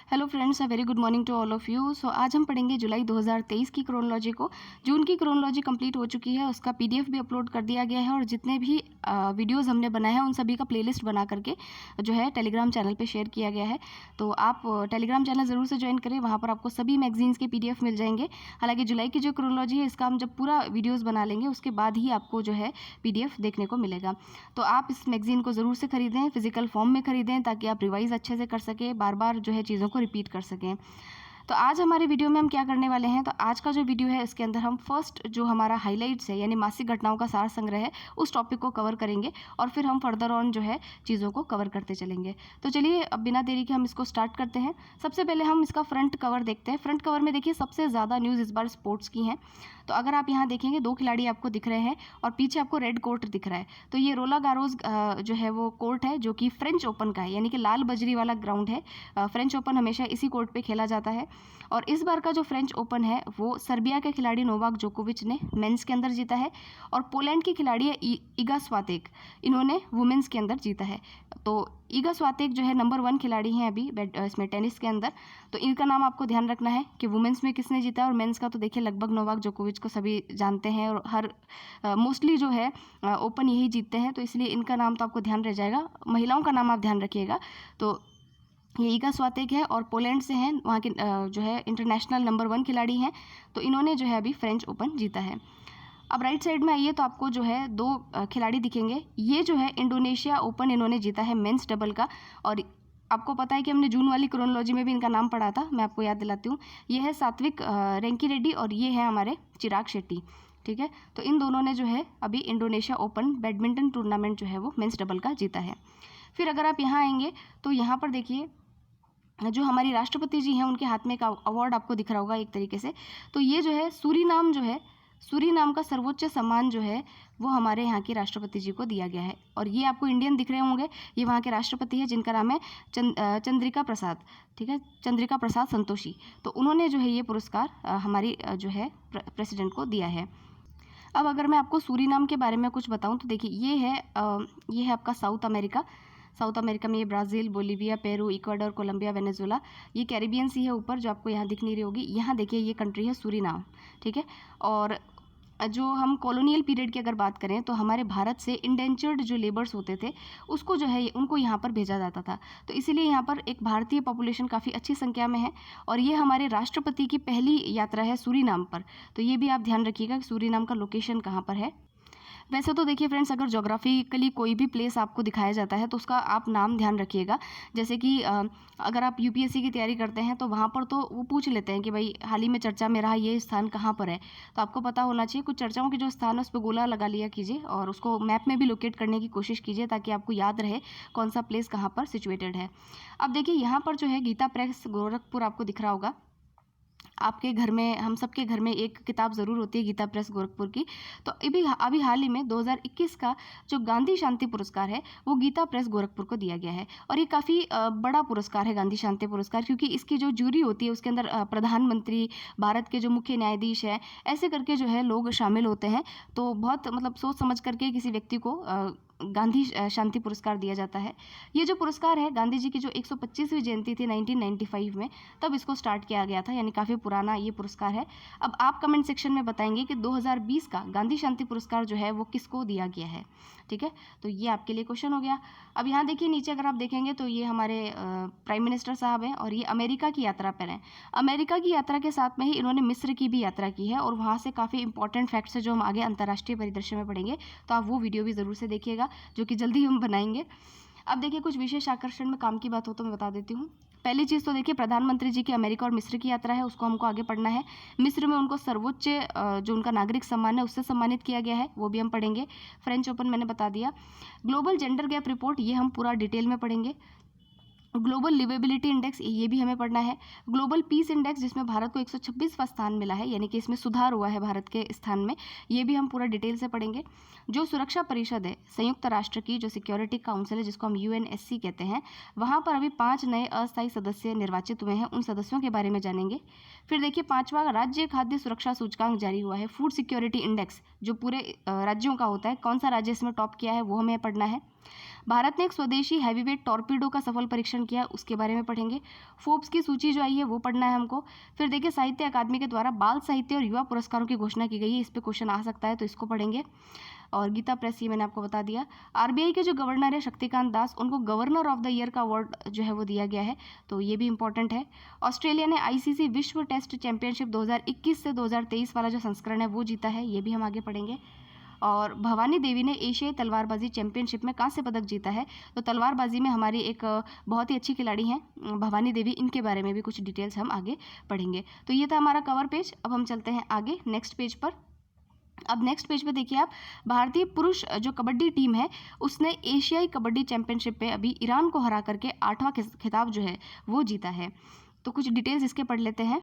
Hello friends, a very good morning to all of you. So आज हम पढ़ेंगे जुलाई 2023 की क्रोनोलॉजी को। जून की क्रोनोलॉजी कंप्लीट हो चुकी है, उसका पीडीएफ भी अपलोड कर दिया गया है और जितने भी वीडियोस हमने बनाए हैं उन सभी का प्लेलिस्ट बना करके जो है टेलीग्राम चैनल पे शेयर किया गया है। तो आप टेलीग्राम चैनल ज़रूर से ज्वाइन करें, वहाँ पर आपको सभी मैगजीन्स के पीडीएफ मिल जाएंगे। हालांकि जुलाई की जो क्रोनोलॉजी है इसका हम जब पूरा वीडियोज़ बना लेंगे उसके बाद ही आपको जो है पीडीएफ देखने को मिलेगा। तो आप इस मैगजीन को ज़रूर से खरीदें, फिजिकल फॉर्म में खरीदें ताकि आप रिवाइज अच्छे से कर सकें, बार बार जो है चीज़ों को रिपीट कर सकें। तो आज हमारे वीडियो में हम क्या करने वाले हैं, तो आज का जो वीडियो है इसके अंदर हम फर्स्ट जो हमारा हाइलाइट्स है यानी मासिक घटनाओं का सार संग्रह है उस टॉपिक को कवर करेंगे और फिर हम फर्दर ऑन जो है चीज़ों को कवर करते चलेंगे। तो चलिए अब बिना देरी के हम इसको स्टार्ट करते हैं। सबसे पहले हम इसका फ्रंट कवर देखते हैं। फ्रंट कवर में देखिए सबसे ज़्यादा न्यूज़ इस बार स्पोर्ट्स की हैं। तो अगर आप यहाँ देखेंगे 2 खिलाड़ी आपको दिख रहे हैं और पीछे आपको रेड कोर्ट दिख रहा है। तो ये रोला गारोज जो है वो कोर्ट है जो कि फ्रेंच ओपन का है, यानी कि लाल बजरी वाला ग्राउंड है। फ्रेंच ओपन हमेशा इसी कोर्ट पे खेला जाता है और इस बार का जो फ्रेंच ओपन है वो सर्बिया के खिलाड़ी नोवाक जोकोविच ने मेंस के अंदर जीता है और पोलैंड की खिलाड़ी है इगा स्वातेक, इन्होंने वुमेन्स के अंदर जीता है। तो इगा स्वातेक जो है नंबर 1 खिलाड़ी हैं अभी इसमें टेनिस के अंदर। तो इनका नाम आपको ध्यान रखना है कि वुमेन्स में किसने जीता है और मेंस का तो देखिए लगभग नोवाक जोकोविच को सभी जानते हैं और हर मोस्टली जो है ओपन यही जीतते हैं, तो इसलिए इनका नाम तो आपको ध्यान रह जाएगा। महिलाओं का नाम आप ध्यान रखिएगा। तो ये इगा स्वातेक है और पोलैंड से हैं, वहाँ के जो है इंटरनेशनल नंबर 1 खिलाड़ी हैं। तो इन्होंने जो है अभी फ्रेंच ओपन जीता है। अब राइट साइड में आइए तो आपको जो है 2 खिलाड़ी दिखेंगे। ये जो है इंडोनेशिया ओपन इन्होंने जीता है मेंस डबल का। और आपको पता है कि हमने जून वाली क्रोनोलॉजी में भी इनका नाम पढ़ा था, मैं आपको याद दिलाती हूँ। ये है सात्विक रेंकी और ये है हमारे चिराग शेट्टी। ठीक है, तो इन दोनों ने जो है अभी इंडोनेशिया ओपन बैडमिंटन टूर्नामेंट जो है वो मेंस डबल का जीता है। फिर अगर आप यहाँ आएंगे तो यहाँ पर देखिए जो हमारी राष्ट्रपति जी हैं उनके हाथ में एक अवार्ड आपको दिख रहा होगा एक तरीके से। तो ये जो है सूरीनाम जो है, सूरीनाम का सर्वोच्च सम्मान जो है वो हमारे यहाँ की राष्ट्रपति जी को दिया गया है। और ये आपको इंडियन दिख रहे होंगे, ये वहाँ के राष्ट्रपति है जिनका नाम है चंद्रिका प्रसाद। ठीक है, चंद्रिका प्रसाद संतोषी। तो उन्होंने जो है ये पुरस्कार हमारी जो है प्रेसिडेंट को दिया है। अब अगर मैं आपको सूरीनाम के बारे में कुछ बताऊँ तो देखिए ये है आपका साउथ अमेरिका। साउथ अमेरिका में ये Brazil, Bolivia, Peru, Ecuador, Colombia, Venezuela, ये कैरिबियन सी है ऊपर जो आपको यहाँ दिख नहीं रही होगी। यहाँ देखिए ये कंट्री है सूरीनाम। ठीक है, और जो हम कॉलोनियल पीरियड की अगर बात करें तो हमारे भारत से इंडेंचर्ड जो लेबर्स होते थे उसको जो है उनको यहाँ पर भेजा जाता था। तो इसीलिए यहाँ पर एक भारतीय पॉपुलेशन काफ़ी अच्छी संख्या में है और ये हमारे राष्ट्रपति की पहली यात्रा है सूरीनाम पर। तो ये भी आप ध्यान रखिएगा कि सूरीनाम का लोकेशन कहाँ पर है। वैसे तो देखिए फ्रेंड्स, अगर जोग्राफिकली कोई भी प्लेस आपको दिखाया जाता है तो उसका आप नाम ध्यान रखिएगा। जैसे कि अगर आप यूपीएससी की तैयारी करते हैं तो वहाँ पर तो वो पूछ लेते हैं कि भाई हाल ही में चर्चा में रहा ये स्थान कहाँ पर है। तो आपको पता होना चाहिए कुछ चर्चाओं के जो स्थान है उस पर गोला लगा लिया कीजिए और उसको मैप में भी लोकेट करने की कोशिश कीजिए ताकि आपको याद रहे कौन सा प्लेस कहाँ पर सिचुएटेड है। अब देखिए यहाँ पर जो है गीता प्रेस गोरखपुर आपको दिख रहा होगा। आपके घर में, हम सबके घर में एक किताब ज़रूर होती है गीता प्रेस गोरखपुर की। तो अभी हाल ही में 2021 का जो गांधी शांति पुरस्कार है वो गीता प्रेस गोरखपुर को दिया गया है। और ये काफ़ी बड़ा पुरस्कार है गांधी शांति पुरस्कार, क्योंकि इसकी जो जूरी होती है उसके अंदर प्रधानमंत्री, भारत के जो मुख्य न्यायाधीश हैं, ऐसे करके जो है लोग शामिल होते हैं। तो बहुत मतलब सोच समझ करके किसी व्यक्ति को गांधी शांति पुरस्कार दिया जाता है। ये जो पुरस्कार है गांधी जी की जो 125वीं जयंती थी 1995 में, तब इसको स्टार्ट किया गया था, यानी काफ़ी पुराना ये पुरस्कार है। अब आप कमेंट सेक्शन में बताएंगे कि 2020 का गांधी शांति पुरस्कार जो है वो किसको दिया गया है। ठीक है, तो ये आपके लिए क्वेश्चन हो गया। अब यहाँ देखिए नीचे अगर आप देखेंगे तो ये हमारे प्राइम मिनिस्टर साहब हैं और ये अमेरिका की यात्रा पर हैं। अमेरिका की यात्रा के साथ में ही इन्होंने मिस्र की भी यात्रा की है और वहाँ से काफ़ी इंपॉर्टेंट फैक्ट्स है जो हम आगे अंतर्राष्ट्रीय परिदृश्य में पढ़ेंगे। तो आप वो वीडियो भी ज़रूर से देखिएगा जो कि जल्दी हम बनाएंगे। अब देखिए कुछ विशेष आकर्षण में काम की बात हो तो मैं बता देती हूँ। पहली चीज़ तो देखिए प्रधानमंत्री जी की अमेरिका और मिस्र की यात्रा है, उसको हमको आगे पढ़ना है। मिस्र में उनको सर्वोच्च जो उनका नागरिक सम्मान है उससे सम्मानित किया गया है, वो भी हम पढ़ेंगे। फ्रेंच ओपन मैंने बता दिया। ग्लोबल जेंडर गैप रिपोर्ट ये हम पूरा डिटेल में पढ़ेंगे। ग्लोबल लिवेबिलिटी इंडेक्स ये भी हमें पढ़ना है। ग्लोबल पीस इंडेक्स जिसमें भारत को 126वां स्थान मिला है, यानी कि इसमें सुधार हुआ है भारत के स्थान में, ये भी हम पूरा डिटेल से पढ़ेंगे। जो सुरक्षा परिषद है संयुक्त राष्ट्र की, जो सिक्योरिटी काउंसिल है जिसको हम यूएनएससी कहते हैं, वहाँ पर अभी 5 नए अस्थायी सदस्य निर्वाचित हुए हैं, उन सदस्यों के बारे में जानेंगे। फिर देखिए 5वां राज्य खाद्य सुरक्षा सूचकांक जारी हुआ है, फूड सिक्योरिटी इंडेक्स, जो पूरे राज्यों का होता है, कौन सा राज्य इसमें टॉप किया है वो हमें पढ़ना है। भारत ने एक स्वदेशी हैवीवेट टॉर्पीडो का सफल परीक्षण किया, उसके बारे में पढ़ेंगे। फोर्ब्स की सूची जो आई है वो पढ़ना है हमको। फिर देखिए साहित्य अकादमी के द्वारा बाल साहित्य और युवा पुरस्कारों की घोषणा की गई है, इस पर क्वेश्चन आ सकता है तो इसको पढ़ेंगे। और गीता प्रेस ये मैंने आपको बता दिया। आरबीआई के जो गवर्नर है शक्तिकांत दास, उनको गवर्नर ऑफ द ईयर का अवार्ड जो है वो दिया गया है, तो ये भी इंपॉर्टेंट है। ऑस्ट्रेलिया ने आईसीसी विश्व टेस्ट चैंपियनशिप 2021 से 2023 वाला जो संस्करण है वो जीता है, ये भी हम आगे पढ़ेंगे। और भवानी देवी ने एशियाई तलवारबाजी चैंपियनशिप में कांस्य पदक जीता है, तो तलवारबाजी में हमारी एक बहुत ही अच्छी खिलाड़ी हैं भवानी देवी, इनके बारे में भी कुछ डिटेल्स हम आगे पढ़ेंगे। तो ये था हमारा कवर पेज। अब हम चलते हैं आगे नेक्स्ट पेज पर। अब नेक्स्ट पेज पे देखिए आप, भारतीय पुरुष जो कबड्डी टीम है उसने एशियाई कबड्डी चैंपियनशिप पे अभी ईरान को हरा करके 8वां खिताब जो है वो जीता है। तो कुछ डिटेल्स इसके पढ़ लेते हैं।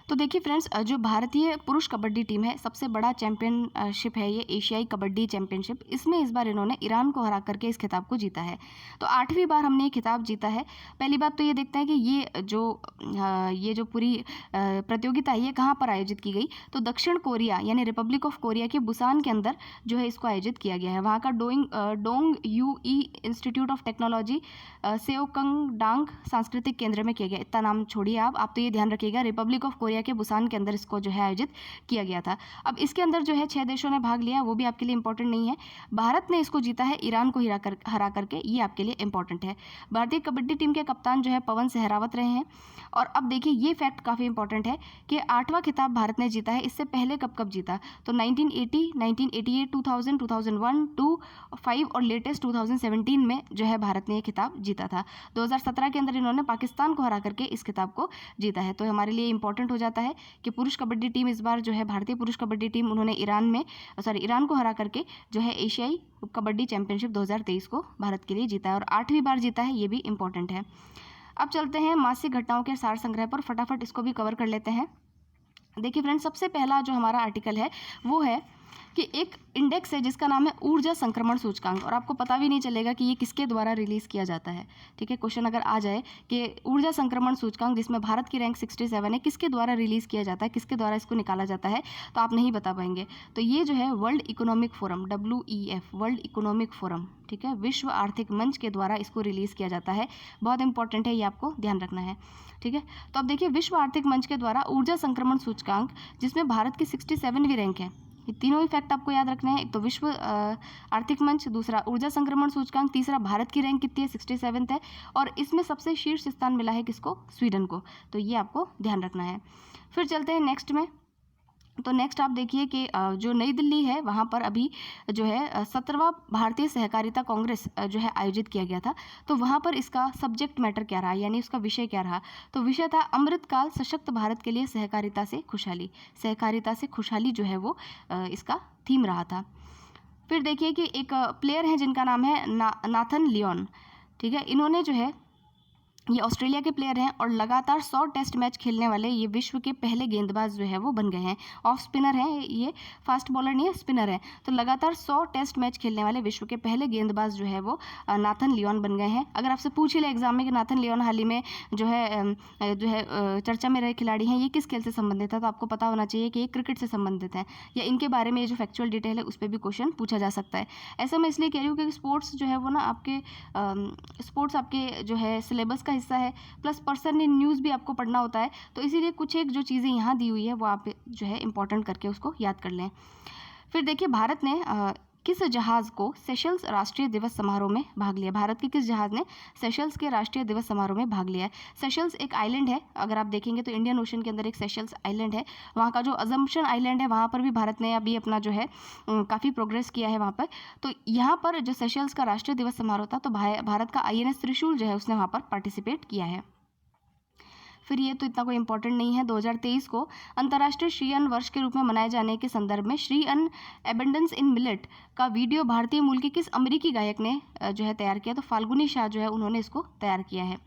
तो देखिए फ्रेंड्स, जो भारतीय पुरुष कबड्डी टीम है, सबसे बड़ा चैंपियनशिप है ये एशियाई कबड्डी चैंपियनशिप, इसमें इस बार इन्होंने ईरान को हरा करके इस खिताब को जीता है। तो 8वीं बार हमने ये खिताब जीता है। पहली बात तो ये देखते हैं कि ये जो पूरी प्रतियोगिता है ये कहाँ पर आयोजित की गई, तो दक्षिण कोरिया यानी रिपब्लिक ऑफ कोरिया के बुसान के अंदर जो है इसको आयोजित किया गया है। वहाँ का Dong Eui institute of technology सेओकंगडांग सांस्कृतिक केंद्र में किया गया। इतना नाम छोड़िए आप तो ये ध्यान रखिएगा, रिपब्लिक ऑफ कोरिया के बुसान के अंदर इसको जो है आयोजित किया गया था। अब इसके अंदर जो है 6 देशों ने भाग लिया, वो भी आपके लिए इंपॉर्टेंट नहीं है। भारत ने इसको जीता है ईरान को हरा करके, ये आपके लिए इंपॉर्टेंट है। भारतीय कबड्डी टीम के कप्तान जो है पवन सहरावत रहे हैं। और अब देखिए ये फैक्ट काफ़ी इंपॉर्टेंट है कि 8वां खिताब भारत ने जीता है। इससे पहले कब जीता, तो 1980, 1988, 2000, 2001, 2005 और लेटेस्ट 2017 में जो है भारत ने ये खिताब जीता था। 2017 के अंदर इन्होंने पाकिस्तान को हरा करके इस खिताब को जीता है। तो हमारे लिए इंपॉर्टेंट हो जाता है कि पुरुष कबड्डी टीम इस बार जो है, भारतीय पुरुष कबड्डी टीम, उन्होंने ईरान को हरा करके जो है एशियाई कबड्डी चैंपियनशिप 2023 को भारत के लिए जीता है और 8वीं बार जीता है, ये भी इंपॉर्टेंट है। अब चलते हैं मासिक घटनाओं के सार संग्रह पर, फटाफट इसको भी कवर कर लेते हैं। देखिए फ्रेंड्स, सबसे पहला जो हमारा आर्टिकल है वो है कि एक इंडेक्स है जिसका नाम है ऊर्जा संक्रमण सूचकांक, और आपको पता भी नहीं चलेगा कि ये किसके द्वारा रिलीज़ किया जाता है। ठीक है, क्वेश्चन अगर आ जाए कि ऊर्जा संक्रमण सूचकांक जिसमें भारत की रैंक 67 है, किसके द्वारा रिलीज़ किया जाता है, किसके द्वारा इसको निकाला जाता है, तो आप नहीं बता पाएंगे। तो ये जो है world economic forum, WEF, world economic forum, ठीक है, विश्व आर्थिक मंच के द्वारा इसको रिलीज़ किया जाता है। बहुत इंपॉर्टेंट है, ये आपको ध्यान रखना है। ठीक है, तो अब देखिए विश्व आर्थिक मंच के द्वारा ऊर्जा संक्रमण सूचकांक जिसमें भारत की 67वीं रैंक है, ये तीनों ही फैक्ट आपको याद रखना है। एक तो विश्व आर्थिक मंच, दूसरा ऊर्जा संक्रमण सूचकांक, तीसरा भारत की रैंक कितनी है, 67th है, और इसमें सबसे शीर्ष स्थान मिला है किसको, स्वीडन को। तो ये आपको ध्यान रखना है। फिर चलते हैं नेक्स्ट में। तो नेक्स्ट आप देखिए कि जो नई दिल्ली है वहाँ पर अभी जो है 17वां भारतीय सहकारिता कांग्रेस जो है आयोजित किया गया था। तो वहाँ पर इसका सब्जेक्ट मैटर क्या रहा, यानी उसका विषय क्या रहा, तो विषय था अमृतकाल सशक्त भारत के लिए सहकारिता से खुशहाली। सहकारिता से खुशहाली जो है वो इसका थीम रहा था। फिर देखिए कि एक प्लेयर है जिनका नाम है नाथन लियोन। ठीक है, इन्होंने जो है, ये ऑस्ट्रेलिया के प्लेयर हैं और लगातार 100 टेस्ट मैच खेलने वाले ये विश्व के पहले गेंदबाज जो है वो बन गए हैं। ऑफ स्पिनर हैं ये, फास्ट बॉलर नहीं है, स्पिनर है। तो लगातार 100 टेस्ट मैच खेलने वाले विश्व के पहले गेंदबाज जो है वो नाथन लियोन बन गए हैं। अगर आपसे पूछ ही ले एग्जाम में कि नाथन लियोन हाल ही में जो है चर्चा में रहे खिलाड़ी हैं, ये किस खेल से संबंधित है, तो आपको पता होना चाहिए कि ये क्रिकेट से संबंधित है, या इनके बारे में ये जो फैक्चुअल डिटेल है उस पर भी क्वेश्चन पूछा जा सकता है। ऐसा मैं इसलिए कह रही हूँ क्योंकि स्पोर्ट्स जो है वो ना स्पोर्ट्स आपके जो है सिलेबस का हिस्सा है, प्लस पर्सन इन न्यूज़ भी आपको पढ़ना होता है। तो इसीलिए कुछ एक जो चीज़ें यहाँ दी हुई है वो आप जो है इंपॉर्टेंट करके उसको याद कर लें। फिर देखिए भारत ने किस जहाज़ को सेशल्स राष्ट्रीय दिवस समारोह में भाग लिया, भारत के किस जहाज़ ने सेशल्स के राष्ट्रीय दिवस समारोह में भाग लिया है। सेशल्स एक आइलैंड है, अगर आप देखेंगे तो इंडियन ओशन के अंदर एक सेशल्स आइलैंड है। वहाँ का जो अजम्पशन आइलैंड है वहाँ पर भी भारत ने अभी अपना जो है काफ़ी प्रोग्रेस किया है वहाँ पर। तो यहाँ पर जो सेशल्स का राष्ट्रीय दिवस समारोह था, तो भारत का INS त्रिशूल जो है उसने वहाँ पर पार्टिसिपेट किया है। फिर ये तो इतना कोई इंपॉर्टेंट नहीं है। 2023 को अंतर्राष्ट्रीय श्री अन्न वर्ष के रूप में मनाए जाने के संदर्भ में श्री अन्न एबंडेंस इन मिलेट का वीडियो भारतीय मूल के किस अमेरिकी गायक ने जो है तैयार किया, तो फाल्गुनी शाह जो है उन्होंने इसको तैयार किया है।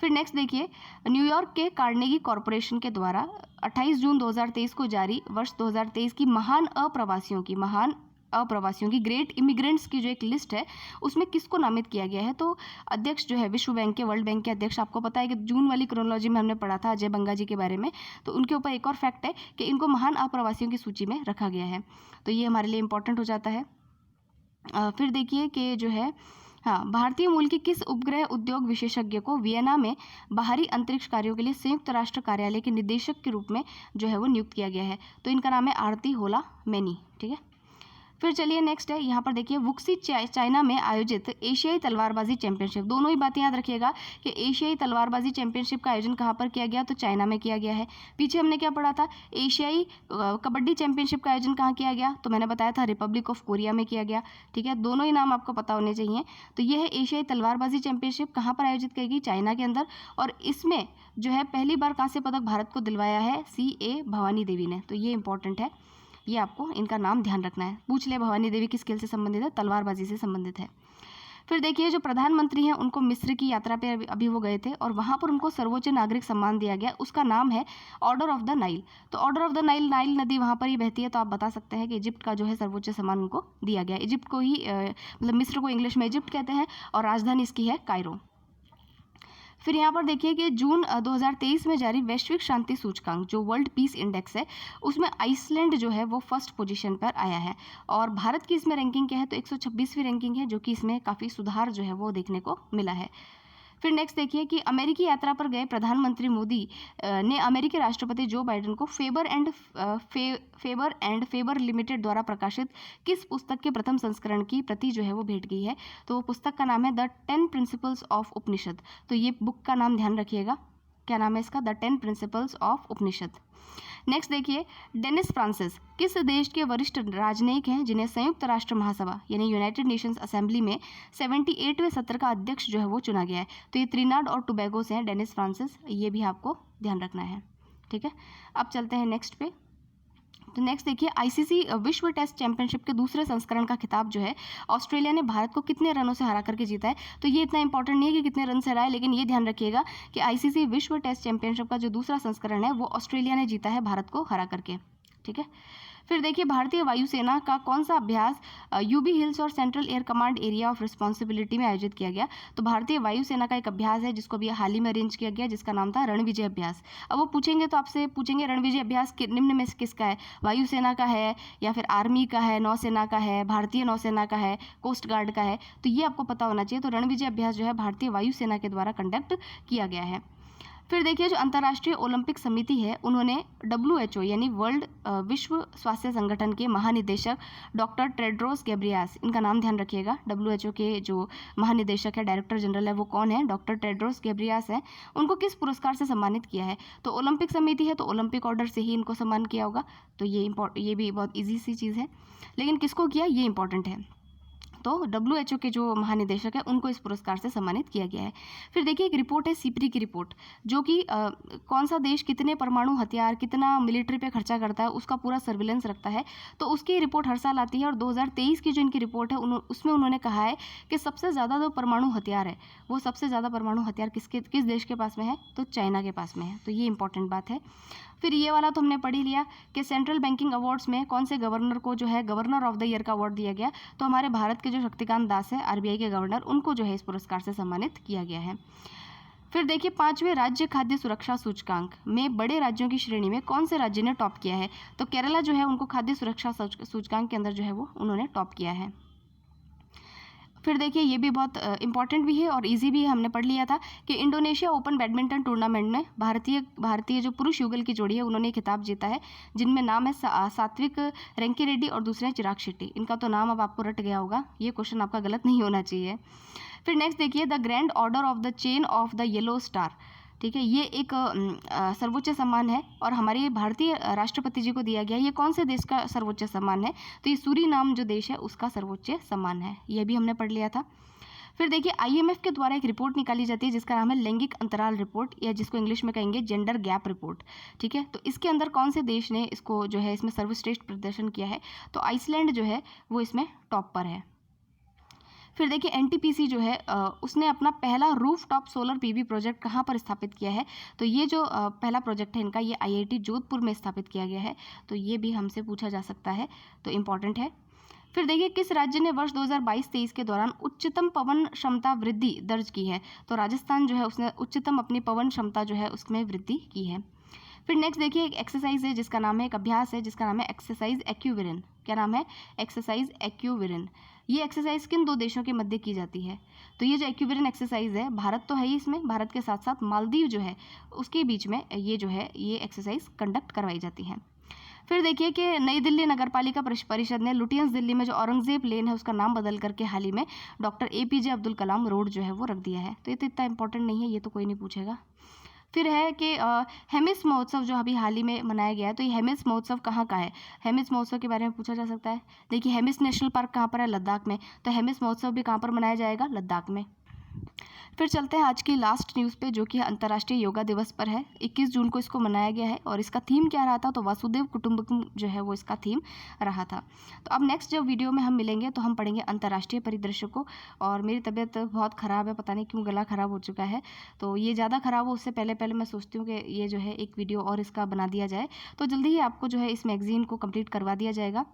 फिर नेक्स्ट देखिए, न्यूयॉर्क के कार्नेगी कॉरपोरेशन के द्वारा 28 जून 2023 को जारी वर्ष 2023 की महान अप्रवासियों की ग्रेट इमिग्रेंट्स की जो एक लिस्ट है उसमें किसको नामित किया गया है, तो अध्यक्ष जो है विश्व बैंक के, वर्ल्ड बैंक के अध्यक्ष, आपको पता है कि जून वाली क्रोनोलॉजी में हमने पढ़ा था अजय बंगा जी के बारे में। तो उनके ऊपर एक और फैक्ट है कि इनको महान अप्रवासियों की सूची में रखा गया है। तो ये हमारे लिए इंपॉर्टेंट हो जाता है। फिर देखिए कि जो है हाँ, भारतीय मूल के किस उपग्रह उद्योग विशेषज्ञ को वियना में बाहरी अंतरिक्ष कार्यों के लिए संयुक्त राष्ट्र कार्यालय के निदेशक के रूप में जो है वो नियुक्त किया गया है? तो इनका नाम है आरती होला मैनी। ठीक है, फिर चलिए नेक्स्ट है, यहाँ पर देखिए वुक्सी चाइना में आयोजित एशियाई तलवारबाजी चैंपियनशिप। दोनों ही बातें याद रखिएगा कि एशियाई तलवारबाजी चैंपियनशिप का आयोजन कहाँ पर किया गया? तो चाइना में किया गया है। पीछे हमने क्या पढ़ा था? एशियाई कबड्डी चैंपियनशिप का आयोजन कहाँ किया गया? तो मैंने बताया था रिपब्लिक ऑफ कोरिया में किया गया। ठीक है, दोनों ही नाम आपको पता होने चाहिए। तो ये है एशियाई तलवारबाजी चैंपियनशिप, कहाँ पर आयोजित की गई? चाइना के अंदर। और इसमें जो है पहली बार कांस्य पदक भारत को दिलवाया है CA भवानी देवी ने। तो ये इंपॉर्टेंट है, ये आपको इनका नाम ध्यान रखना है। पूछ ले भवानी देवी किस खेल से संबंधित है? तलवारबाजी से संबंधित है। फिर देखिए जो प्रधानमंत्री हैं उनको मिस्र की यात्रा पे अभी वो गए थे और वहाँ पर उनको सर्वोच्च नागरिक सम्मान दिया गया, उसका नाम है ऑर्डर ऑफ द नाइल। तो order of the Nile, Nile नदी वहाँ पर ही बहती है, तो आप बता सकते हैं कि इजिप्ट का जो है सर्वोच्च सम्मान उनको दिया गया। इजिप्ट को ही मतलब मिस्र को इंग्लिश में इजिप्ट कहते हैं और राजधानी इसकी है कायरो। फिर यहाँ पर देखिए कि जून 2023 में जारी वैश्विक शांति सूचकांक जो वर्ल्ड पीस इंडेक्स है, उसमें आइसलैंड जो है वो फर्स्ट पोजीशन पर आया है। और भारत की इसमें रैंकिंग क्या है? तो 126वीं रैंकिंग है, जो कि इसमें काफ़ी सुधार जो है वो देखने को मिला है। फिर नेक्स्ट देखिए कि अमेरिकी यात्रा पर गए प्रधानमंत्री मोदी ने अमेरिकी राष्ट्रपति जो बाइडेन को फेबर एंड फेबर लिमिटेड द्वारा प्रकाशित किस पुस्तक के प्रथम संस्करण की प्रति जो है वो भेंट की है? तो वो पुस्तक का नाम है द 10 प्रिंसिपल्स ऑफ उपनिषद। तो ये बुक का नाम ध्यान रखिएगा, क्या नाम है इसका? The 10 principles of Upanishad. Next देखिए डेनिस फ्रांसिस किस देश के वरिष्ठ राजनयिक हैं जिन्हें संयुक्त राष्ट्र महासभा यानी यूनाइटेड नेशंस असेंबली में 78वें सत्र का अध्यक्ष जो है वो चुना गया है? तो ये त्रिनाड और टोबैगो से हैं डेनिस फ्रांसिस, ये भी आपको ध्यान रखना है। ठीक है, अब चलते हैं नेक्स्ट पे। तो नेक्स्ट देखिए ICC विश्व टेस्ट चैंपियनशिप के दूसरे संस्करण का खिताब जो है ऑस्ट्रेलिया ने भारत को कितने रनों से हरा करके जीता है? तो ये इतना इंपॉर्टेंट नहीं है कि कितने रन से हरा है, लेकिन ये ध्यान रखिएगा कि ICC विश्व टेस्ट चैंपियनशिप का जो दूसरा संस्करण है वो ऑस्ट्रेलिया ने जीता है भारत को हरा करके। ठीक है, फिर देखिए भारतीय वायुसेना का कौन सा अभ्यास यूबी हिल्स और central air command area of responsibility में आयोजित किया गया? तो भारतीय वायुसेना का एक अभ्यास है जिसको अभी हाल ही में अरेंज किया गया, जिसका नाम था रणविजय अभ्यास। अब वो पूछेंगे तो आपसे पूछेंगे रणविजय अभ्यास निम्न में से किसका है? वायुसेना का है या फिर आर्मी का है, नौसेना का है, भारतीय नौसेना का है, कोस्ट गार्ड का है? तो ये आपको पता होना चाहिए। तो रणविजय अभ्यास जो है भारतीय वायुसेना के द्वारा कंडक्ट किया गया है। फिर देखिए जो अंतर्राष्ट्रीय ओलंपिक समिति है उन्होंने WHO यानी वर्ल्ड विश्व स्वास्थ्य संगठन के महानिदेशक डॉक्टर टेड्रोस गैब्रियस, इनका नाम ध्यान रखिएगा। WHO के जो महानिदेशक है, डायरेक्टर जनरल है, वो कौन है? डॉक्टर टेड्रोस गैब्रियस है। उनको किस पुरस्कार से सम्मानित किया है? तो ओलंपिक समिति है तो ओलंपिक ऑर्डर से ही इनको सम्मान किया होगा। तो ये भी बहुत ईजी सी चीज़ है, लेकिन किसको किया ये इंपॉर्टेंट है। तो WHO के जो महानिदेशक है उनको इस पुरस्कार से सम्मानित किया गया है। फिर देखिए एक रिपोर्ट है सीपरी की रिपोर्ट, जो कि कौन सा देश कितने परमाणु हथियार, कितना मिलिट्री पे खर्चा करता है, उसका पूरा सर्विलेंस रखता है। तो उसकी रिपोर्ट हर साल आती है और 2023 की जो इनकी रिपोर्ट है उसमें उन्होंने कहा है कि सबसे ज़्यादा जो परमाणु हथियार है वो सबसे ज़्यादा परमाणु हथियार किस देश के पास में है? तो चाइना के पास में है। तो ये इंपॉर्टेंट बात है। फिर ये वाला तो हमने पढ़ ही लिया कि सेंट्रल बैंकिंग अवार्ड्स में कौन से गवर्नर को जो है गवर्नर ऑफ द ईयर का अवार्ड दिया गया? तो हमारे भारत के जो शक्तिकांत दास है RBI के गवर्नर, उनको जो है इस पुरस्कार से सम्मानित किया गया है। फिर देखिए 5वें राज्य खाद्य सुरक्षा सूचकांक में बड़े राज्यों की श्रेणी में कौन से राज्य ने टॉप किया है? तो केरला जो है उनको खाद्य सुरक्षा सूचकांक के अंदर जो है वो उन्होंने टॉप किया है। फिर देखिए ये भी बहुत इंपॉर्टेंट भी है और इजी भी है, हमने पढ़ लिया था कि इंडोनेशिया ओपन बैडमिंटन टूर्नामेंट में भारतीय जो पुरुष युगल की जोड़ी है उन्होंने खिताब जीता है, जिनमें नाम है सात्विक रैंकीरेड्डी और दूसरे चिराग शेट्टी। इनका तो नाम अब आपको रट गया होगा, ये क्वेश्चन आपका गलत नहीं होना चाहिए। फिर नेक्स्ट देखिए the grand order of the chain of the yellow star. ठीक है, ये एक सर्वोच्च सम्मान है और हमारे भारतीय राष्ट्रपति जी को दिया गया है। ये कौन से देश का सर्वोच्च सम्मान है? तो ये सूरीनाम जो देश है उसका सर्वोच्च सम्मान है, ये भी हमने पढ़ लिया था। फिर देखिए IMF के द्वारा एक रिपोर्ट निकाली जाती है जिसका नाम है लैंगिक अंतराल रिपोर्ट, या जिसको इंग्लिश में कहेंगे जेंडर गैप रिपोर्ट। ठीक है, तो इसके अंदर कौन से देश ने इसको जो है इसमें सर्वश्रेष्ठ प्रदर्शन किया है? तो आइसलैंड जो है वो इसमें टॉप पर है। फिर देखिए NTPC जो है उसने अपना पहला roof top solar PV project कहाँ पर स्थापित किया है? तो ये जो पहला प्रोजेक्ट है इनका ये IIT जोधपुर में स्थापित किया गया है। तो ये भी हमसे पूछा जा सकता है, तो इम्पॉर्टेंट है। फिर देखिए किस राज्य ने वर्ष 2022-23 के दौरान उच्चतम पवन क्षमता वृद्धि दर्ज की है? तो राजस्थान जो है उसने उच्चतम अपनी पवन क्षमता जो है उसमें वृद्धि की है। फिर नेक्स्ट देखिए एक एक्सरसाइज है जिसका नाम है, एक अभ्यास है जिसका नाम है एक्सरसाइज एक्यूविरिन। क्या नाम है? एक्सरसाइज एक्यूविरिन। ये एक्सरसाइज किन 2 देशों के मध्य की जाती है? तो ये जो एक्यूविरिन एक्सरसाइज है, भारत तो है ही इसमें, भारत के साथ साथ मालदीव जो है उसके बीच में ये जो है ये एक्सरसाइज कंडक्ट करवाई जाती है। फिर देखिए कि नई दिल्ली नगर पालिका परिषद ने लुटियंस दिल्ली में जो औरंगजेब लेन है उसका नाम बदल करके हाल ही में doctor APJ Abdul Kalam road जो है वो रख दिया है। तो ये तो इतना इंपॉर्टेंट नहीं है, ये तो कोई नहीं पूछेगा। फिर है कि हेमिस महोत्सव जो अभी हाल ही में मनाया गया है, तो ये हेमिस महोत्सव कहाँ का है? हेमिस महोत्सव के बारे में पूछा जा सकता है। देखिए हेमिस नेशनल पार्क कहाँ पर है? लद्दाख में। तो हेमिस महोत्सव भी कहाँ पर मनाया जाएगा? लद्दाख में। फिर चलते हैं आज की लास्ट न्यूज़ पे, जो कि अंतर्राष्ट्रीय योगा दिवस पर है। 21 जून को इसको मनाया गया है और इसका थीम क्या रहा था? तो वसुदेव कुटुंबकम जो है वो इसका थीम रहा था। तो अब नेक्स्ट जब वीडियो में हम मिलेंगे तो हम पढ़ेंगे अंतर्राष्ट्रीय परिदृश्य को। और मेरी तबीयत बहुत ख़राब है, पता नहीं क्यों गला ख़राब हो चुका है, तो ये ज़्यादा ख़राब हो उससे पहले मैं सोचती हूँ कि ये जो है एक वीडियो और इसका बना दिया जाए। तो जल्दी ही आपको जो है इस मैगज़ीन को कंप्लीट करवा दिया जाएगा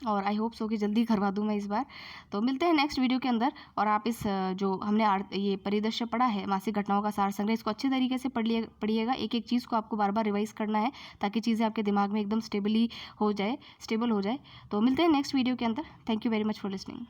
और आई होप सो कि जल्दी करवा दूँ मैं इस बार। तो मिलते हैं नेक्स्ट वीडियो के अंदर। और आप इस जो हमने ये परिदृश्य पढ़ा है, मासिक घटनाओं का सार संग्रह, इसको अच्छे तरीके से पढ़िएगा। एक एक चीज़ को आपको बार बार रिवाइज करना है ताकि चीज़ें आपके दिमाग में एकदम स्टेबल हो जाए। तो मिलते हैं नेक्स्ट वीडियो के अंदर। Thank you very much for listening.